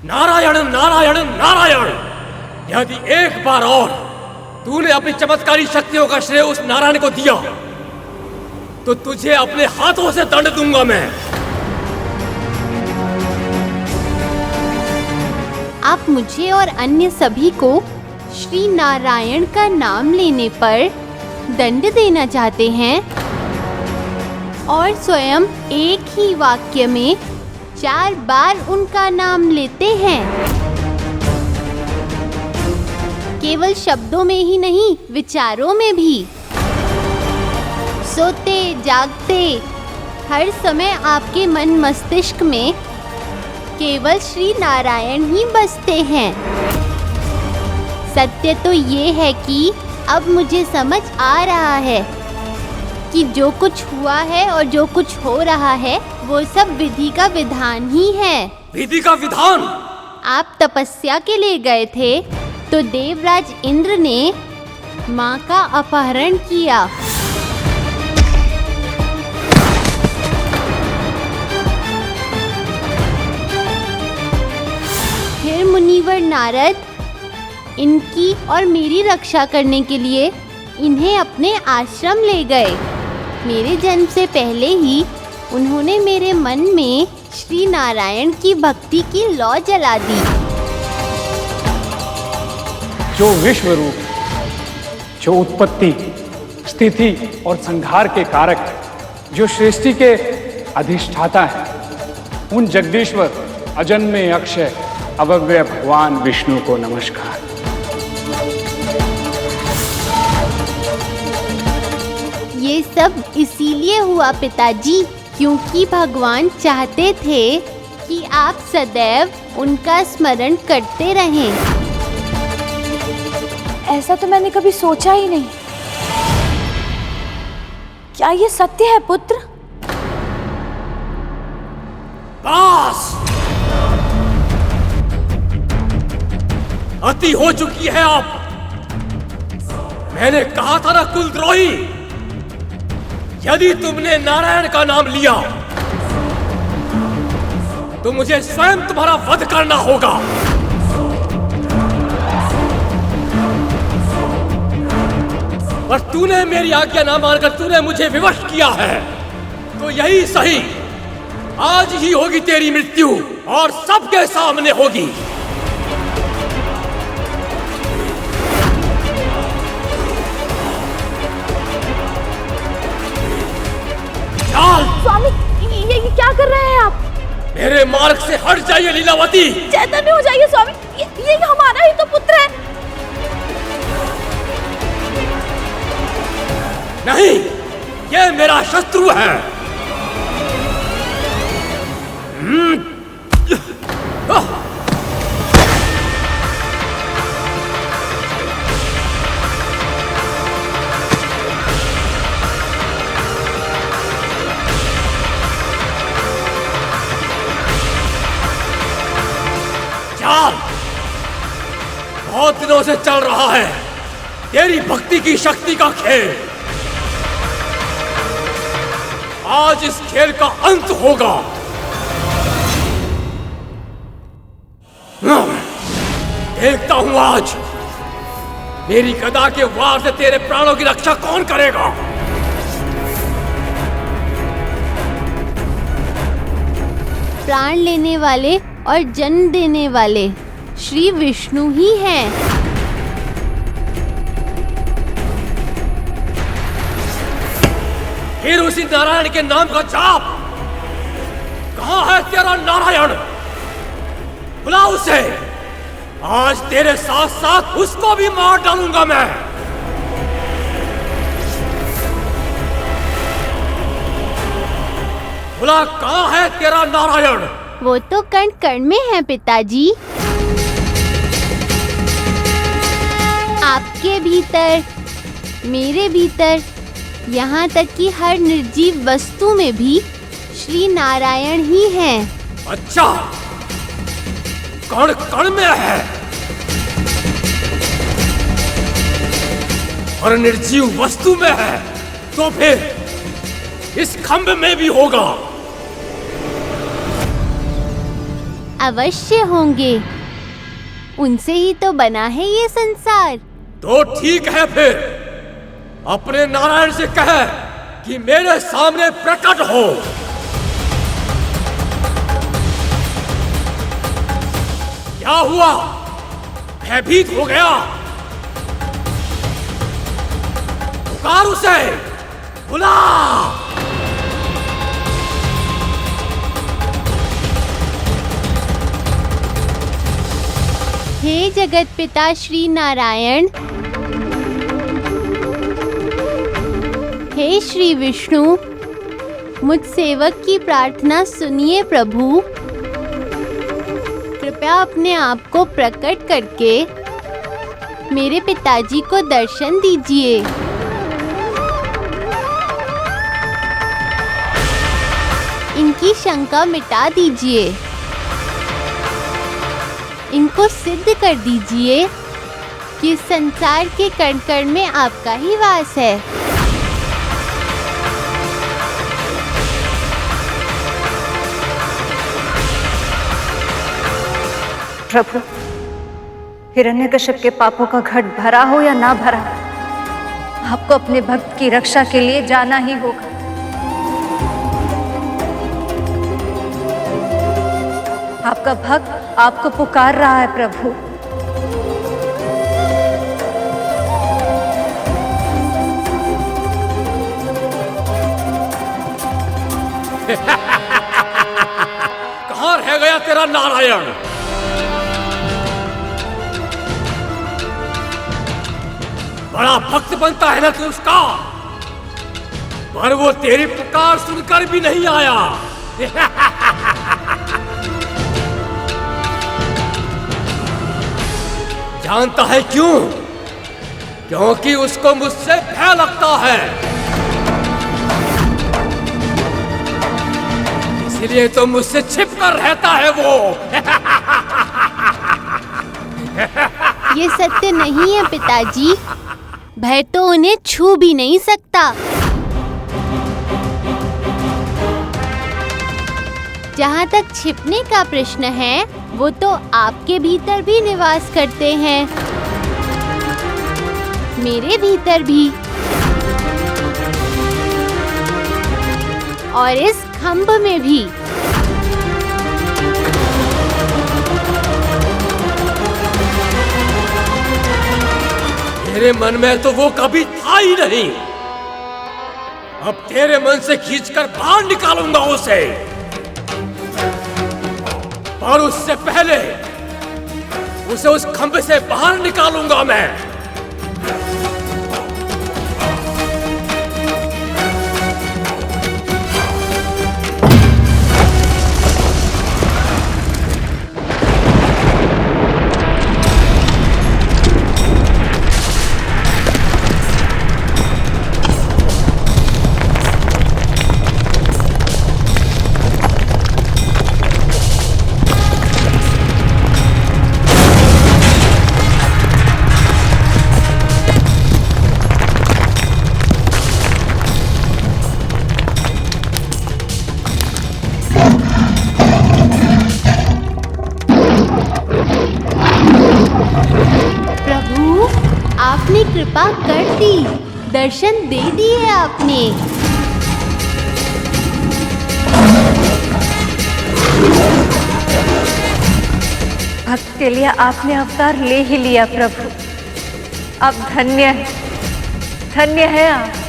नारायण नारायण नारायण। यदि एक बार और तूने अपनी चमत्कारी शक्तियों का श्रेय उस नारायण को दिया तो तुझे अपने हाथों से दंड दूंगा मैं। आप मुझे और अन्य सभी को श्री नारायण का नाम लेने पर दंड देना चाहते हैं और स्वयं एक ही वाक्य में 4 बार उनका नाम लेते हैं। केवल शब्दों में ही नहीं, विचारों में भी। सोते जागते हर समय आपके मन मस्तिष्क में केवल श्री नारायण ही बसते हैं। सत्य तो ये है कि अब मुझे समझ आ रहा है कि जो कुछ हुआ है और जो कुछ हो रहा है वो सब विधि का विधान ही है। विधि का विधान? आप तपस्या के लिए गए थे तो देवराज इंद्र ने माँ का अपहरण किया। फिर मुनिवर नारद इनकी और मेरी रक्षा करने के लिए इन्हें अपने आश्रम ले गए। मेरे जन्म से पहले ही उन्होंने मेरे मन में श्री नारायण की भक्ति की लौ जला दी। जो विश्व रूप, जो उत्पत्ति, स्थिति और संहार के कारक, जो सृष्टि के अधिष्ठाता हैं, उन जगदीश्वर अजन्मे अक्षय अव्यय भगवान विष्णु को नमस्कार। ये सब इसीलिए हुआ पिताजी, क्योंकि भगवान चाहते थे कि आप सदैव उनका स्मरण करते रहें। ऐसा तो मैंने कभी सोचा ही नहीं। क्या ये सत्य है पुत्र? बस! अति हो चुकी है अब। मैंने कहा था ना कुलद्रोही, यदि तुमने नारायण का नाम लिया तो मुझे स्वयं तुम्हारा वध करना होगा। और तूने मेरी आज्ञा ना मानकर तूने मुझे विवश किया है, तो यही सही, आज ही होगी तेरी मृत्यु और सबके सामने होगी। स्वामी, ये क्या कर रहे हैं आप? मेरे मार्ग से हट जाइए लीलावती। चैतन्य हो जाइए स्वामी, ये हमारा ही तो पुत्र है। नहीं, ये मेरा शत्रु है। बहुत दिनों से चल रहा है तेरी भक्ति की शक्ति का खेल। आज इस खेल का अंत होगा। देखता हूं आज मेरी गदा के वार से तेरे प्राणों की रक्षा कौन करेगा। प्राण लेने वाले और जन्म देने वाले श्री विष्णु ही हैं। फिर उसी नारायण के नाम का जाप। कहां है तेरा नारायण? बुला उसे। आज तेरे साथ साथ उसको भी मार डालूंगा मैं। बुला, कहां है तेरा नारायण? वो तो कण कण में है पिताजी। आपके भीतर, मेरे भीतर, यहाँ तक कि हर निर्जीव वस्तु में भी श्री नारायण ही हैं। अच्छा, कण कण में है और निर्जीव वस्तु में है, तो फिर इस खंभ में भी होगा। अवश्य होंगे। उनसे ही तो बना है ये संसार। तो ठीक है फिर, अपने नारायण से कह कि मेरे सामने प्रकट हो। क्या हुआ? भयभीत हो गया? पुकार उसे, बुला। हे जगत पिता श्री नारायण, हे श्री विष्णु, मुझ सेवक की प्रार्थना सुनिए प्रभु। कृपया अपने आप को प्रकट करके मेरे पिताजी को दर्शन दीजिए। इनकी शंका मिटा दीजिए। इनको सिद्ध कर दीजिए कि संसार के कण कण में आपका ही वास है। प्रभु, हिरण्यकश्यप के पापों का घट भरा हो या ना भरा, आपको अपने भक्त की रक्षा के लिए जाना ही होगा। आपका भक्त आपको पुकार रहा है प्रभु। कहाँ रह गया तेरा नारायण? बड़ा भक्त बनता है ना तू उसका, पर वो तेरी पुकार सुनकर भी नहीं आया। जानता है क्यों? क्योंकि उसको मुझसे भय लगता है। इसलिए तो मुझसे छिपकर रहता है वो। ये सत्य नहीं है पिताजी। भय तो उन्हें छू भी नहीं सकता। जहाँ तक छिपने का प्रश्न है, वो तो आपके भीतर भी निवास करते हैं, मेरे भीतर भी, और इस खंभ में भी। तेरे मन में तो वो कभी था ही नहीं। अब तेरे मन से खींचकर बाहर निकालूंगा उसे, पर उससे पहले उसे उस खंभे से बाहर निकालूंगा मैं। आपने कृपा कर दी, दर्शन दे दिए आपने। भक्त के लिए आपने अवतार ले ही लिया प्रभु। अब धन्य है आप।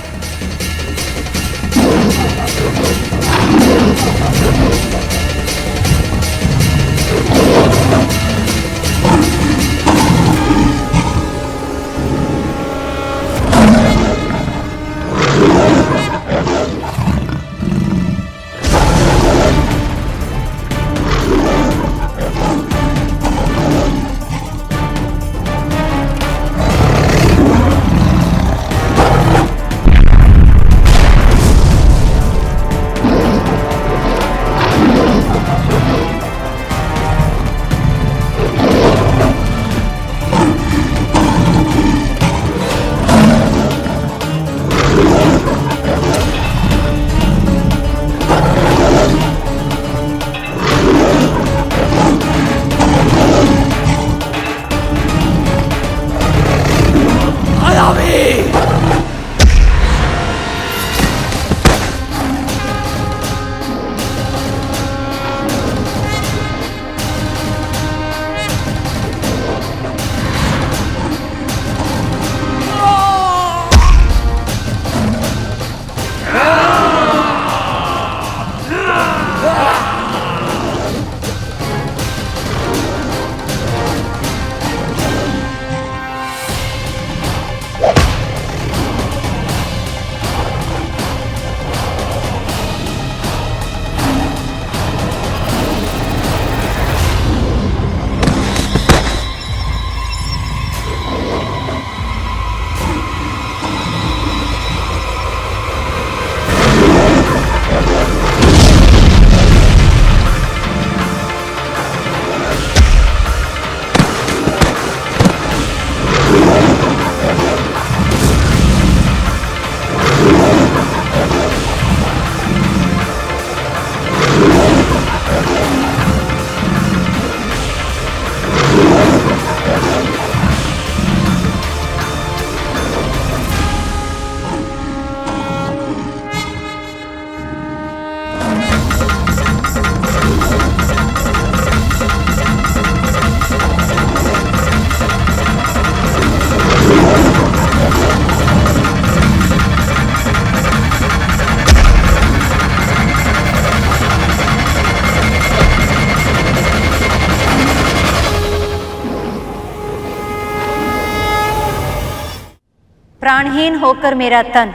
प्राणहीन होकर मेरा तन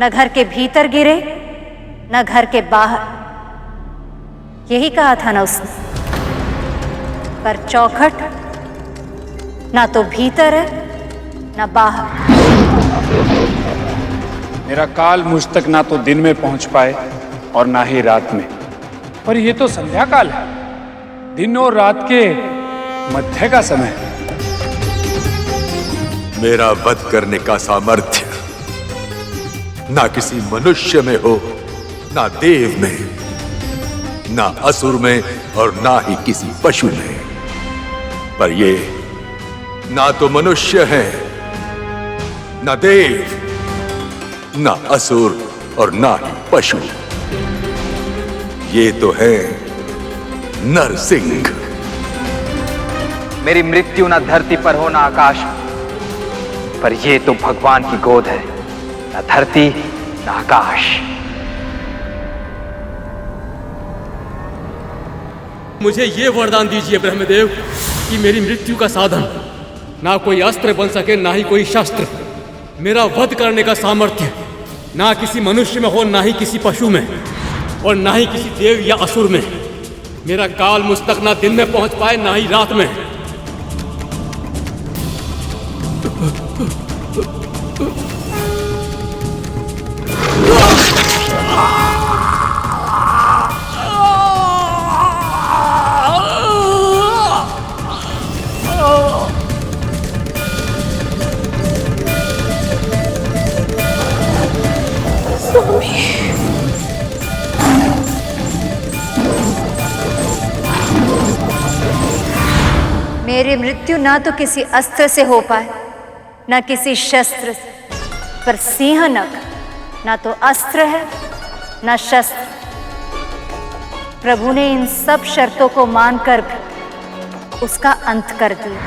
न घर के भीतर गिरे न घर के बाहर, यही कहा था ना उसने। पर चौखट ना तो भीतर है ना बाहर। मेरा काल मुझ तक ना तो दिन में पहुंच पाए और ना ही रात में। पर ये तो संध्या काल है, दिन और रात के मध्य का समय है। मेरा वध करने का सामर्थ्य ना किसी मनुष्य में हो, ना देव में, ना असुर में और ना ही किसी पशु में। पर ये ना तो मनुष्य है, ना देव, ना असुर और ना ही पशु। ये तो है नरसिंह। मेरी मृत्यु ना धरती पर हो ना आकाश, पर ये तो भगवान की गोद है, ना धरती ना आकाश। मुझे ये वरदान दीजिए ब्रह्मदेव कि मेरी मृत्यु का साधन ना कोई अस्त्र बन सके, ना ही कोई शस्त्र। मेरा वध करने का सामर्थ्य ना किसी मनुष्य में हो, ना ही किसी पशु में, और ना ही किसी देव या असुर में। मेरा काल मुझ तक ना दिन में पहुंच पाए ना ही रात में। मेरी मृत्यु ना तो किसी अस्त्र से हो पाए ना किसी शस्त्र से, पर सिंह नख ना तो अस्त्र है ना शस्त्र। प्रभु ने इन सब शर्तों को मानकर भी उसका अंत कर दिया।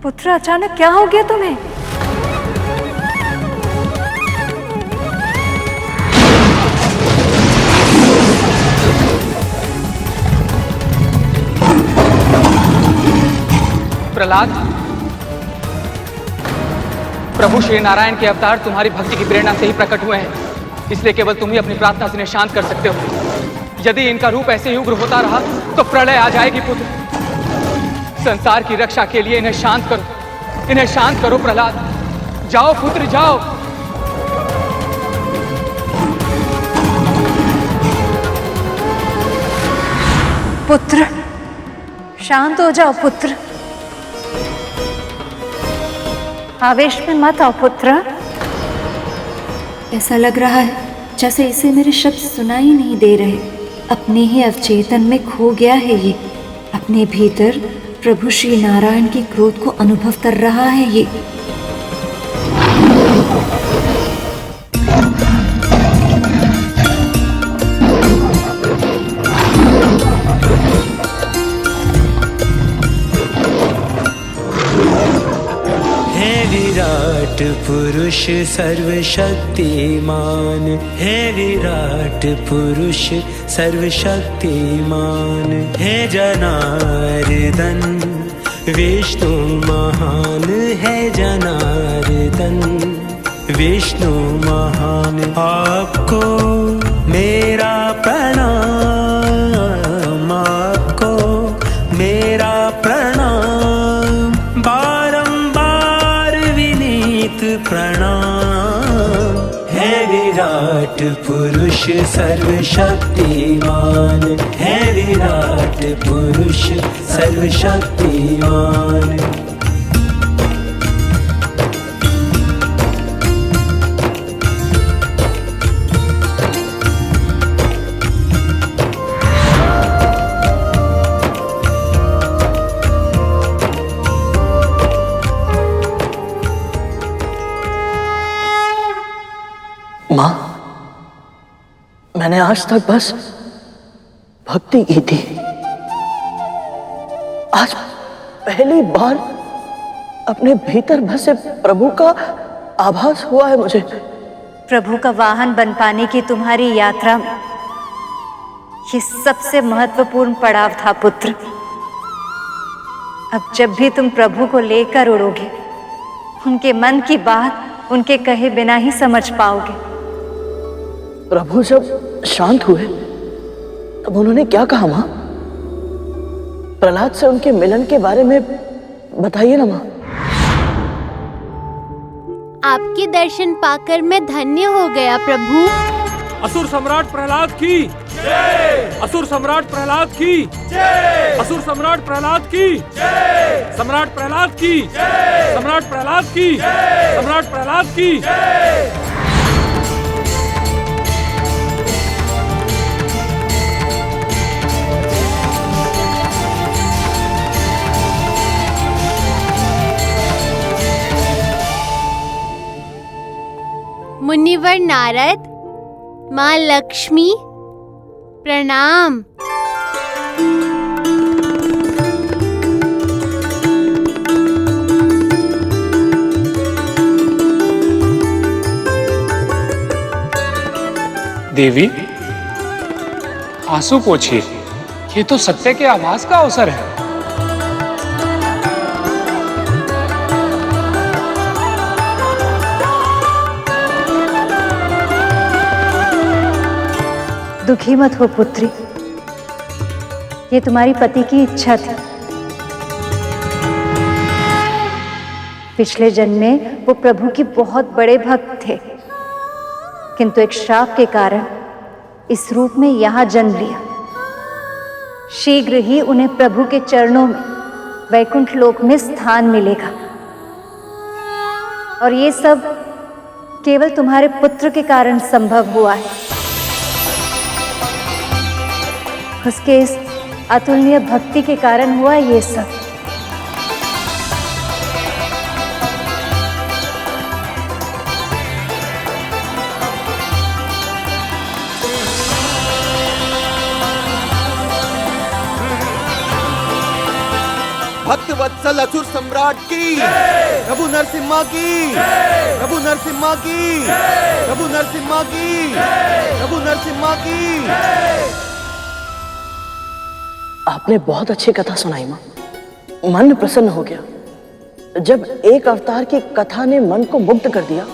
पुत्र, अचानक क्या हो गया तुम्हें? प्रहलाद, प्रभु श्री नारायण के अवतार तुम्हारी भक्ति की प्रेरणा से ही प्रकट हुए हैं, इसलिए केवल तुम ही अपनी प्रार्थना से इन्हें शांत कर सकते हो। यदि इनका रूप ऐसे ही उग्र होता रहा तो प्रलय आ जाएगी। पुत्र, संसार की रक्षा के लिए इन्हें शांत करो, इन्हें शांत करो। प्रहलाद, जाओ पुत्र, जाओ। पुत्र, शांत हो जाओ पुत्र, आवेश में मत आओ पुत्र। ऐसा लग रहा है जैसे इसे मेरे शब्द सुनाई नहीं दे रहे। अपने ही अवचेतन में खो गया है ये। अपने भीतर प्रभु श्री नारायण के क्रोध को अनुभव कर रहा है ये। विराट पुरुष सर्वशक्तिमान है, विराट पुरुष सर्वशक्तिमान है। जनार्दन विष्णु महान है, जनार्दन विष्णु महान। आपको मेरा प्रणाम, आपको मेरा प्रणाम, प्रणाम है। विराट पुरुष सर्वशक्तिमान है, विराट पुरुष सर्वशक्तिमान। माँ, मैंने आज तक बस भक्ति की थी। आज पहली बार अपने भीतर बसे प्रभु का आभास हुआ है मुझे। प्रभु का वाहन बन पाने की तुम्हारी यात्रा में ये सबसे महत्वपूर्ण पड़ाव था पुत्र। अब जब भी तुम प्रभु को लेकर उड़ोगे, उनके मन की बात उनके कहे बिना ही समझ पाओगे। प्रभु जब शांत हुए तब उन्होंने क्या कहा माँ? प्रहलाद से उनके मिलन के बारे में बताइए ना माँ। आपके दर्शन पाकर मैं धन्य हो गया प्रभु। असुर सम्राट प्रहलाद की जय! असुर सम्राट प्रहलाद की जय! असुर सम्राट प्रहलाद की जय! सम्राट प्रहलाद की जय! सम्राट प्रहलाद की जय! सम्राट प्रहलाद की जय! मुनिवर नारद, माँ लक्ष्मी, प्रणाम। देवी, आंसू पोछिए, ये तो सत्य के आभास का अवसर है। दुखी मत हो पुत्री, ये तुम्हारी पति की इच्छा थी। पिछले जन्म में वो प्रभु के बहुत बड़े भक्त थे, किंतु एक श्राप के कारण इस रूप में यहाँ जन्म लिया। शीघ्र ही उन्हें प्रभु के चरणों में वैकुंठ लोक में स्थान मिलेगा, और ये सब केवल तुम्हारे पुत्र के कारण संभव हुआ है। उसके इस अतुलनीय भक्ति के कारण हुआ ये सब। भक्त वत्सल असुर सम्राट की, प्रभु नरसिम्हा की, प्रभु नरसिम्हा की, प्रभु नरसिम्हा की, प्रभु नरसिम्हा की। आपने बहुत अच्छी कथा सुनाई माँ, मन प्रसन्न हो गया। जब एक अवतार की कथा ने मन को मुग्ध कर दिया,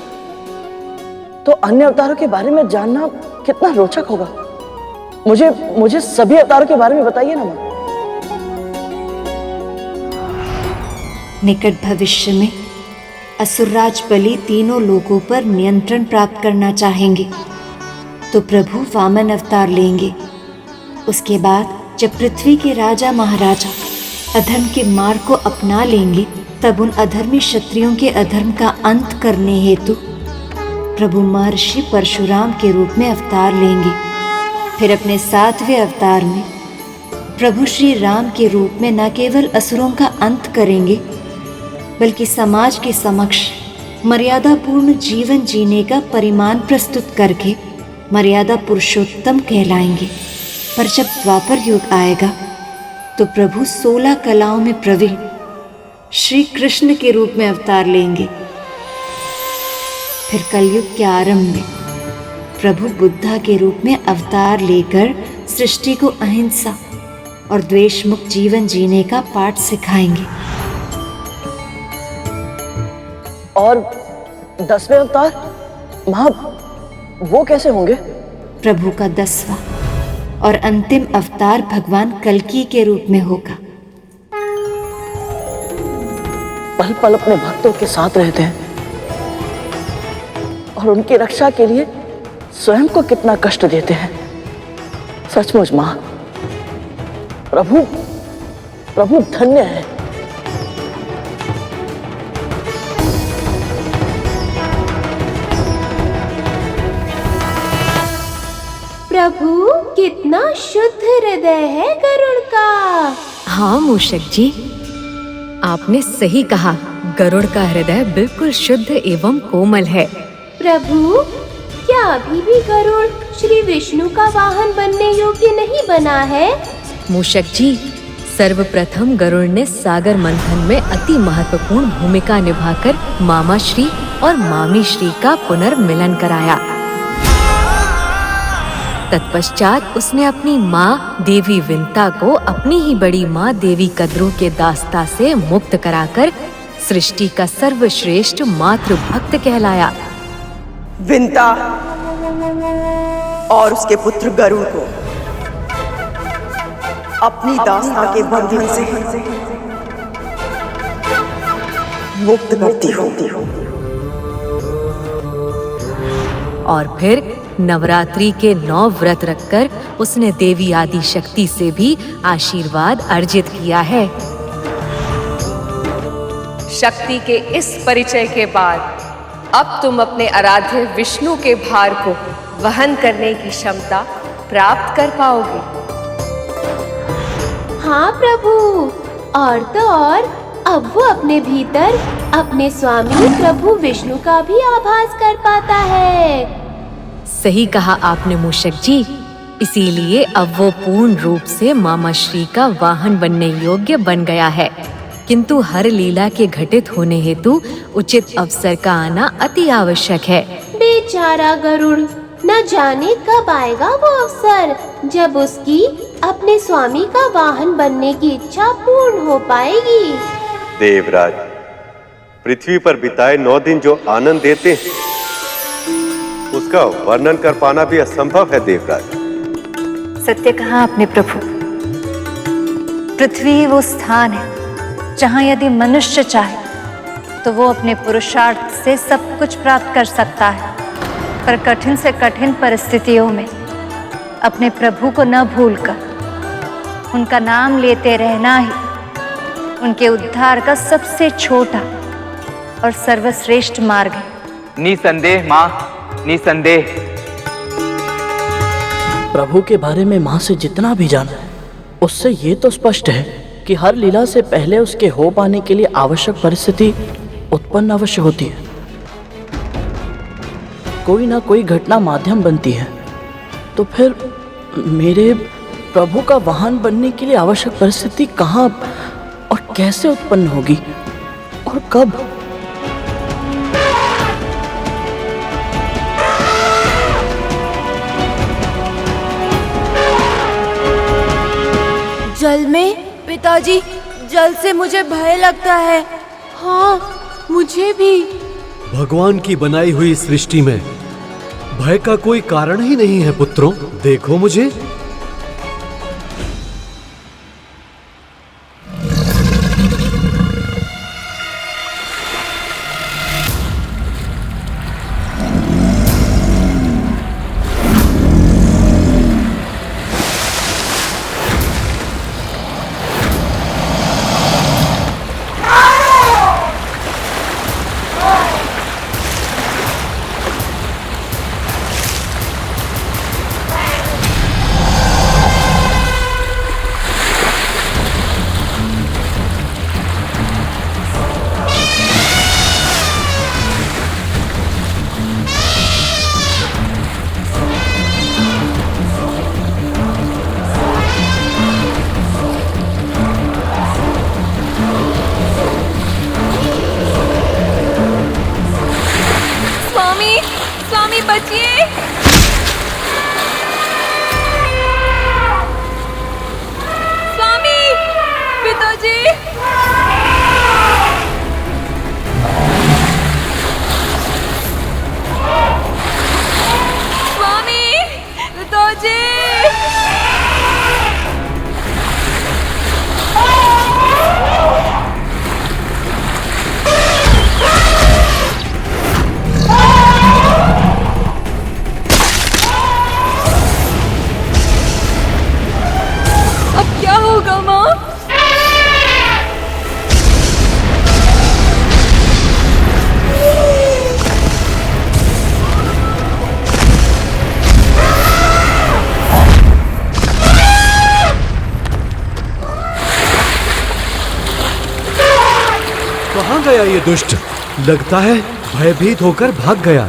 तो अन्य अवतारों के बारे में जानना कितना रोचक होगा। मुझे सभी अवतारों के बारे में बताइए ना माँ। निकट भविष्य में असुरराज बलि तीनों लोगों पर नियंत्रण प्राप्त करना चाहेंगे, तो प्रभु वामन अवतार लेंगे। उसके बाद जब पृथ्वी के राजा महाराजा अधर्म के मार्ग को अपना लेंगे, तब उन अधर्मी क्षत्रियों के अधर्म का अंत करने हेतु प्रभु महर्षि परशुराम के रूप में अवतार लेंगे। फिर अपने 7वें अवतार में प्रभु श्री राम के रूप में न केवल असुरों का अंत करेंगे, बल्कि समाज के समक्ष मर्यादापूर्ण जीवन जीने का परिमाण प्रस्तुत करके मर्यादा पुरुषोत्तम कहलाएंगे। पर जब द्वापर युग आएगा, तो प्रभु 16 कलाओं में प्रवीण श्री कृष्ण के रूप में अवतार लेंगे। फिर कलयुग के आरंभ में प्रभु बुद्धा के रूप में अवतार लेकर सृष्टि को अहिंसा और द्वेष मुक्त जीवन जीने का पाठ सिखाएंगे। और 10वें अवतार माँ, वो कैसे होंगे? प्रभु का 10वां और अंतिम अवतार भगवान कल्कि के रूप में होगा। पल पल अपने भक्तों के साथ रहते हैं और उनकी रक्षा के लिए स्वयं को कितना कष्ट देते हैं। सचमुच मां, प्रभु प्रभु धन्य है। प्रभु कितना शुद्ध हृदय है गरुड़ का। हाँ मूषक जी, आपने सही कहा। गरुड़ का हृदय बिल्कुल शुद्ध एवं कोमल है। प्रभु, क्या अभी भी गरुड़ श्री विष्णु का वाहन बनने योग्य नहीं बना है? मूषक जी, सर्वप्रथम गरुड़ ने सागर मंथन में अति महत्वपूर्ण भूमिका निभाकर मामा श्री और मामी श्री का पुनर्मिलन कराया। तत्पश्चात उसने अपनी माँ देवी विंता को अपनी ही बड़ी माँ देवी कद्रू के दास्ता से मुक्त कराकर सृष्टि का सर्वश्रेष्ठ मातृ भक्त कहलाया। विंता और उसके पुत्र गरुड़ को अपनी दास्ता के बंधन से मुक्त करती हूँ। और फिर नवरात्रि के 9 व्रत रखकर उसने देवी आदि शक्ति से भी आशीर्वाद अर्जित किया है। शक्ति के इस परिचय के बाद अब तुम अपने आराध्य विष्णु के भार को वहन करने की क्षमता प्राप्त कर पाओगे। हाँ प्रभु, और तो और अब वो अपने भीतर अपने स्वामी प्रभु विष्णु का भी आभास कर पाता है। सही कहा आपने मूषक जी। इसीलिए अब वो पूर्ण रूप से मामा श्री का वाहन बनने योग्य बन गया है। किंतु हर लीला के घटित होने हेतु उचित अवसर का आना अति आवश्यक है। बेचारा गरुड़, न जाने कब आएगा वो अवसर जब उसकी अपने स्वामी का वाहन बनने की इच्छा पूर्ण हो पाएगी। देवराज, पृथ्वी पर बिताए 9 दिन जो आनंद देते हैं उसका वर्णन कर पाना भी असंभव है देवराज। सत्य कहा आपने प्रभु। पृथ्वी वो स्थान है जहाँ यदि मनुष्य चाहे तो वो अपने पुरुषार्थ से सब कुछ प्राप्त कर सकता है, पर कठिन से कठिन परिस्थितियों में अपने प्रभु को न भूलकर उनका नाम लेते रहना ही उनके उद्धार का सबसे छोटा और सर्वश्रेष्ठ मार्ग है। निसंदेह माँ, निसंदेह। प्रभु के बारे में माँ से जितना भी जाना उससे ये तो स्पष्ट है कि हर लीला से पहले उसके हो पाने के लिए आवश्यक परिस्थिति उत्पन्न अवश्य होती है। कोई ना कोई घटना माध्यम बनती है। तो फिर मेरे प्रभु का वाहन बनने के लिए आवश्यक परिस्थिति कहाँ और कैसे उत्पन्न होगी और कब? जल में पिताजी, जल से मुझे भय लगता है। हाँ, मुझे भी। भगवान की बनाई हुई सृष्टि में भय का कोई कारण ही नहीं है पुत्रों। देखो मुझे। बचिए। स्वामी, पिताजी। स्वामी, पिताजी। गया ये दुष्ट? लगता है भयभीत होकर भाग गया।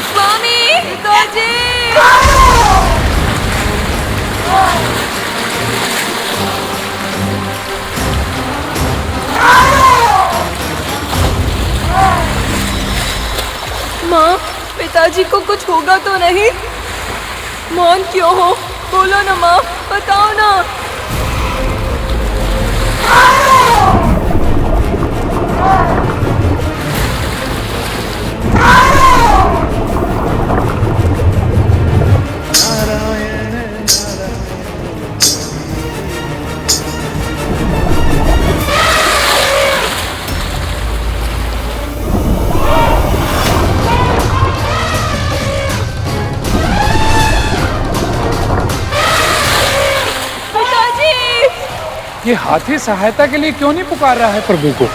स्वामी पिताजी! माँ, पिताजी को कुछ होगा तो नहीं? मौन क्यों हो? बोलो ना माँ, बताओ ना। ये हाथी सहायता के लिए क्यों नहीं पुकार रहा है प्रभु को?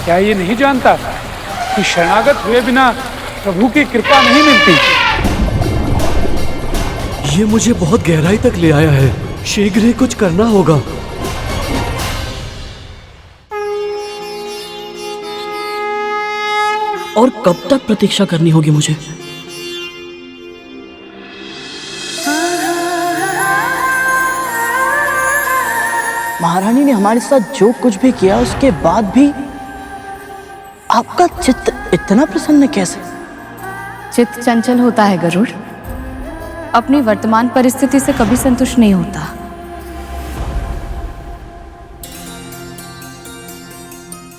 क्या ये नहीं जानता कि शरणागत हुए बिना प्रभु की कृपा नहीं मिलती? ये मुझे बहुत गहराई तक ले आया है। शीघ्र ही कुछ करना होगा। और कब तक प्रतीक्षा करनी होगी मुझे? महारानी ने हमारे साथ जो कुछ भी किया उसके बाद भी आपका चित्त इतना प्रसन्न कैसे? चित्त चंचल होता है गरुड़, अपनी वर्तमान परिस्थिति से कभी संतुष्ट नहीं होता।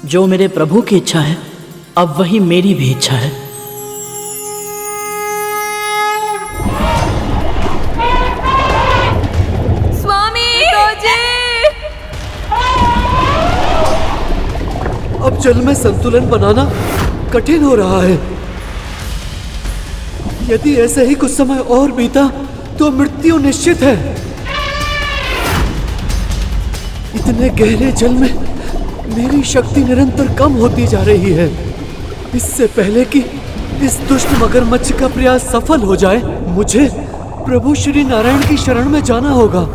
जो मेरे प्रभु की इच्छा है अब वही मेरी भी इच्छा है। अब जल में संतुलन बनाना कठिन हो रहा है। यदि ऐसे ही कुछ समय और बीता तो मृत्यु निश्चित है। इतने गहरे जल में मेरी शक्ति निरंतर कम होती जा रही है। इससे पहले कि इस दुष्ट मगरमच्छ का प्रयास सफल हो जाए, मुझे प्रभु श्री नारायण की शरण में जाना होगा।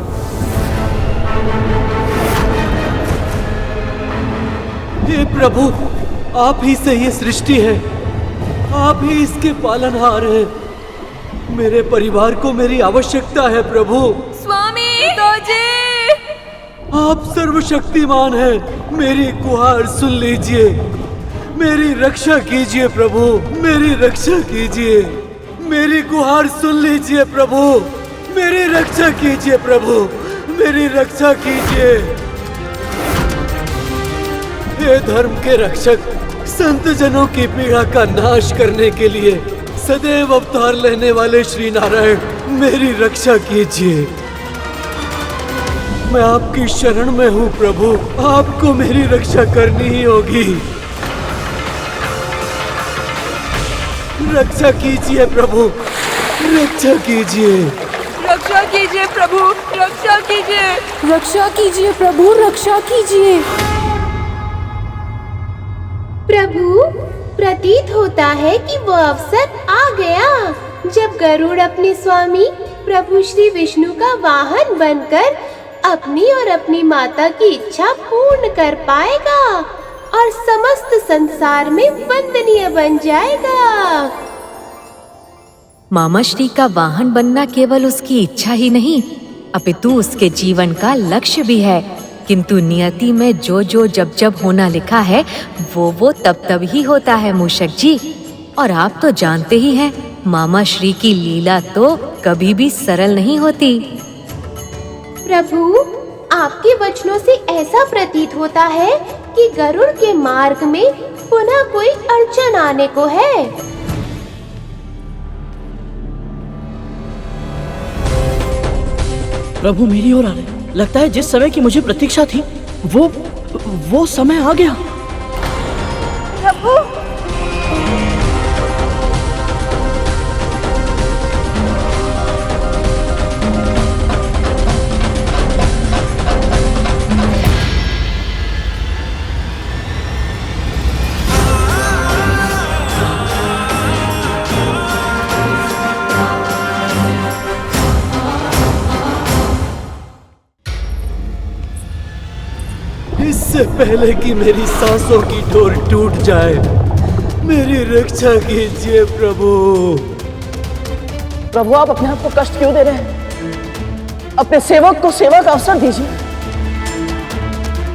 हे प्रभु, आप ही से ये सृष्टि है, आप ही इसके पालनहार हैं। मेरे परिवार को मेरी आवश्यकता है प्रभु। स्वामी पिताजी! आप सर्वशक्तिमान हैं, मेरी गुहार सुन लीजिए। मेरी रक्षा कीजिए प्रभु, मेरी रक्षा कीजिए। मेरी गुहार सुन लीजिए प्रभु, मेरी रक्षा कीजिए प्रभु, मेरी रक्षा कीजिए। हे धर्म के रक्षक, संत जनों की पीड़ा का नाश करने के लिए सदैव अवतार लेने वाले श्री नारायण, मेरी रक्षा कीजिए। मैं आपकी शरण में हूँ प्रभु, आपको मेरी रक्षा करनी ही होगी। रक्षा कीजिए प्रभु, रक्षा कीजिए। रक्षा कीजिए प्रभु, रक्षा कीजिए। रक्षा कीजिए प्रभु, रक्षा कीजिए। प्रभु, प्रतीत होता है कि वो अवसर आ गया जब गरुड़ अपने स्वामी प्रभु श्री विष्णु का वाहन बनकर अपनी और अपनी माता की इच्छा पूर्ण कर पाएगा और समस्त संसार में वंदनीय बन जाएगा। मामा श्री का वाहन बनना केवल उसकी इच्छा ही नहीं, अपितु उसके जीवन का लक्ष्य भी है। किंतु नियति में जो जो जब जब होना लिखा है वो तब तब ही होता है मूषक जी। और आप तो जानते ही हैं, मामा श्री की लीला तो कभी भी सरल नहीं होती। प्रभु, आपके वचनों से ऐसा प्रतीत होता है कि गरुड़ के मार्ग में पुनः कोई अड़चन आने को है। प्रभु मेरी ओर आ रहे। लगता है जिस समय की मुझे प्रतीक्षा थी वो समय आ गया। प्रभु! पहले कि मेरी सांसों की डोर टूट जाए। मेरी रक्षा कीजिए प्रभु। प्रभु, आप अपने आप को कष्ट क्यों दे रहे हैं? अपने सेवक को सेवा का अवसर दीजिए।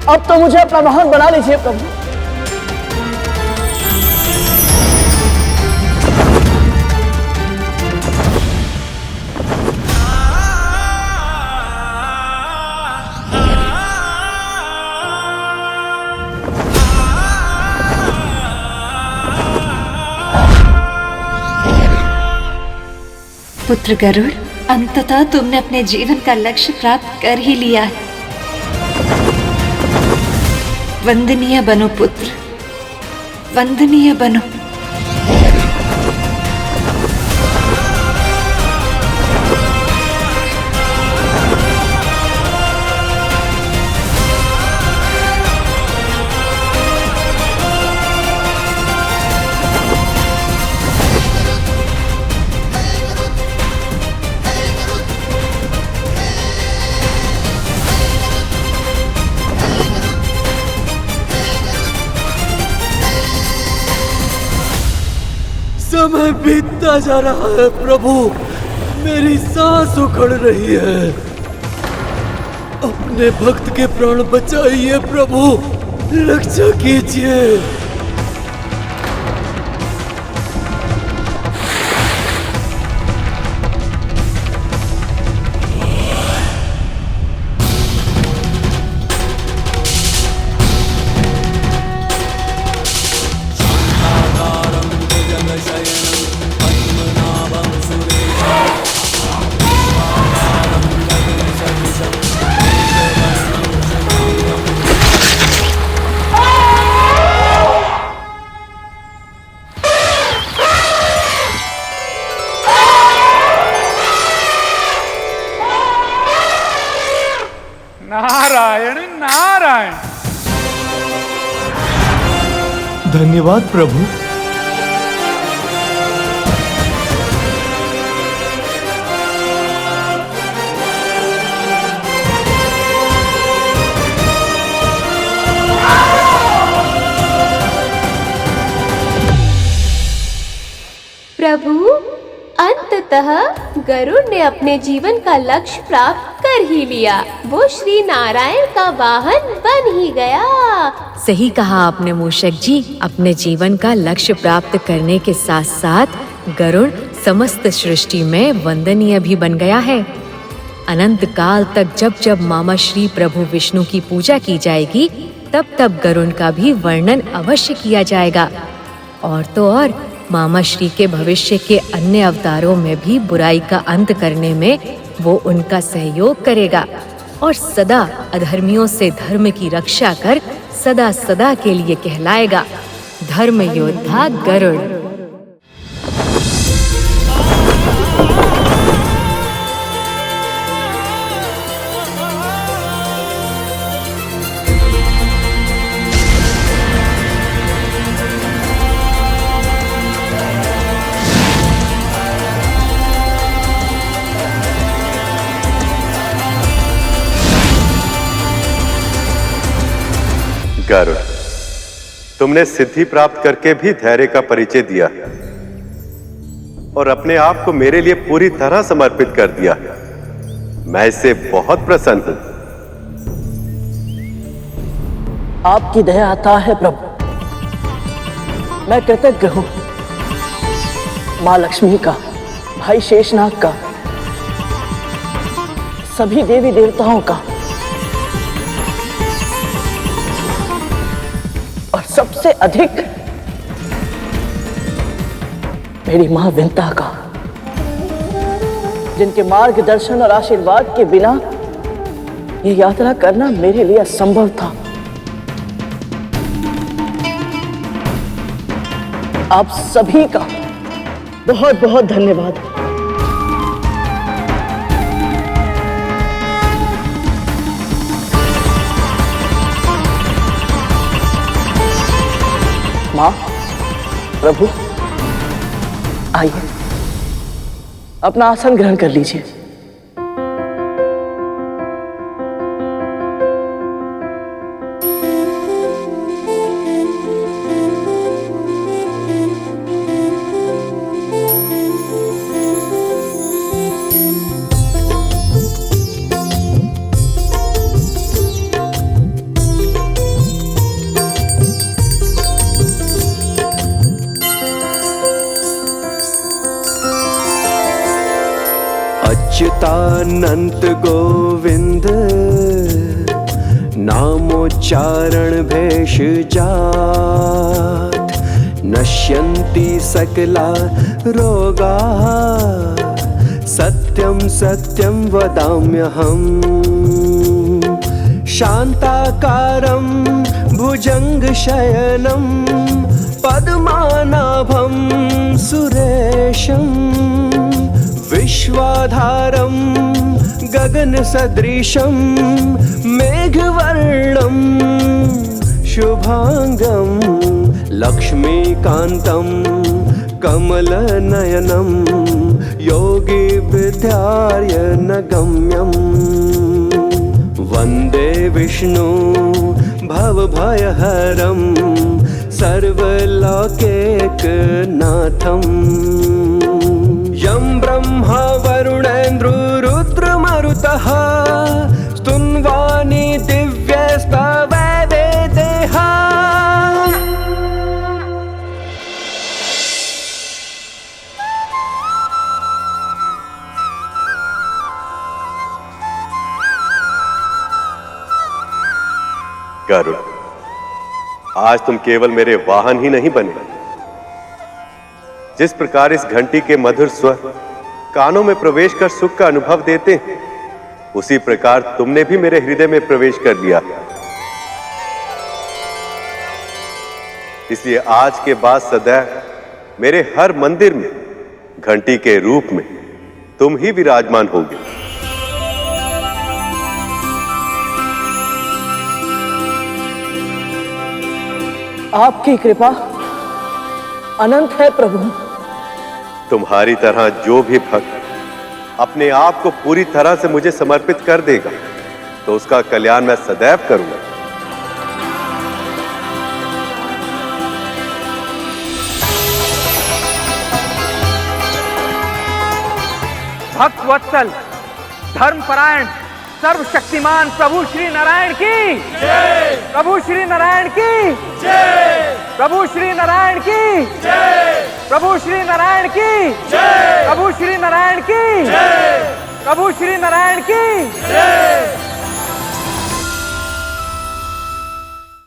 अब तो मुझे अपना वाहन बना लीजिए प्रभु। पुत्र गरुड़, अंततः तुमने अपने जीवन का लक्ष्य प्राप्त कर ही लिया है। वंदनीय बनो पुत्र, वंदनीय बनो। समय बीतता जा रहा है प्रभु, मेरी सांस उखड़ रही है। अपने भक्त के प्राण बचाइए प्रभु, रक्षा कीजिए। नारायण नारायण। धन्यवाद प्रभु। प्रभु, अंततः गरुड़ ने अपने जीवन का लक्ष्य प्राप्त कर ही लिया। वो श्री नारायण का वाहन बन ही गया। सही कहा आपने मूषक जी। अपने जीवन का लक्ष्य प्राप्त करने के साथ साथ गरुड़ समस्त सृष्टि में वंदनीय भी बन गया है। अनंत काल तक जब जब मामा श्री प्रभु विष्णु की पूजा की जाएगी, तब तब गरुड़ का भी वर्णन अवश्य किया जाएगा। और तो और मामा श्री के भविष्य के अन्य अवतारों में भी बुराई का अंत करने में वो उनका सहयोग करेगा और सदा अधर्मियों से धर्म की रक्षा कर सदा सदा के लिए कहलाएगा धर्म योद्धा गरुड़। गरुड़, तुमने सिद्धि प्राप्त करके भी धैर्य का परिचय दिया और अपने आप को मेरे लिए पूरी तरह समर्पित कर दिया। मैं इससे बहुत प्रसन्न हूं। आपकी दया आता है प्रभु। मैं कृतज्ञ हूं मां लक्ष्मी का, भाई शेषनाग का, सभी देवी देवताओं का और सबसे अधिक मेरी मां विंता का, जिनके मार्गदर्शन और आशीर्वाद के बिना ये यात्रा करना मेरे लिए असंभव था। आप सभी का बहुत बहुत धन्यवाद। मां, प्रभु, आइए अपना आसन ग्रहण कर लीजिए। अच्युतानंत गोविंद नामोच्चारण भेष जात नश्यन्ति सकला रोगा सत्यं सत्यं वदाम्यहम् शान्ताकारं भुजङ्गशयनं पद्मनाभं सुरेशं विश्वाधारं गगनसदृशं मेघवर्णं शुभांगं लक्ष्मीकान्तं कमलनयनं योगिविद्यार्यनगम्यं वन्दे विष्णु भवभयहरं सर्वलोकैकनाथं यं ब्रह्मा वरुणेन्द्रो रुद्रमरुतः स्तुन्वानि दिव्यस्तवैवेदेः। गरुड़, आज तुम केवल मेरे वाहन ही नहीं बने, जिस प्रकार इस घंटी के मधुर स्वर कानों में प्रवेश कर सुख का अनुभव देते हैं, उसी प्रकार तुमने भी मेरे हृदय में प्रवेश कर लिया। इसलिए आज के बाद सदैव मेरे हर मंदिर में घंटी के रूप में तुम ही विराजमान होगे। आपकी कृपा अनंत है प्रभु। तुम्हारी तरह जो भी भक्त अपने आप को पूरी तरह से मुझे समर्पित कर देगा तो उसका कल्याण मैं सदैव करूंगा। भक्त वत्सल, धर्मपरायण, सर्वशक्तिमान प्रभु श्री नारायण की जय। प्रभु श्री नारायण की जय। प्रभु श्री नारायण की जय। प्रभु श्री नारायण की जय। प्रभु श्री नारायण की जय। प्रभु श्री नारायण की जय।